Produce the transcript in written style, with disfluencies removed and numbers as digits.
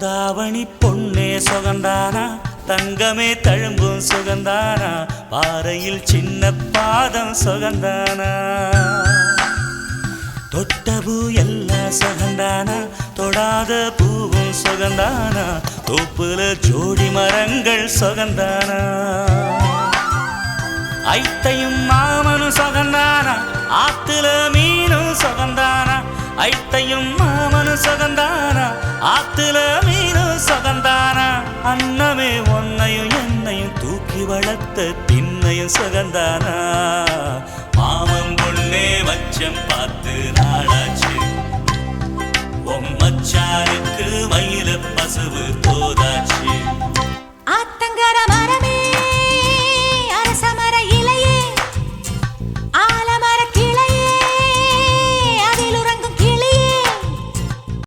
தாவணி பொன்னே சுகந்தானா தங்கமே தழும்பும் சுகந்தானா பாறையில் சின்ன பாதம் சுகந்தானா தொட்டபூ எல்லாம் சுகந்தானா தொடாத பூவும் சுகந்தானா தோப்புல ஜோடி மரங்கள் சுகந்தானா ஐத்தையும் மாமனும் சுகந்தானா ஆத்துல மீனும் சுகந்தானா ஐத்தையும் மாமனும் சுகந்தானா ஆத்துல மீனும் சுகந்தானா அன்னமே ஒன்னையும் என்னையும் தூக்கி வளர்த்த திண்ணையும் சுகந்தானா மாமன் பொண்ணே மச்சம் பார்த்து நாளாச்சு மச்சானுக்கு மயில பசுவு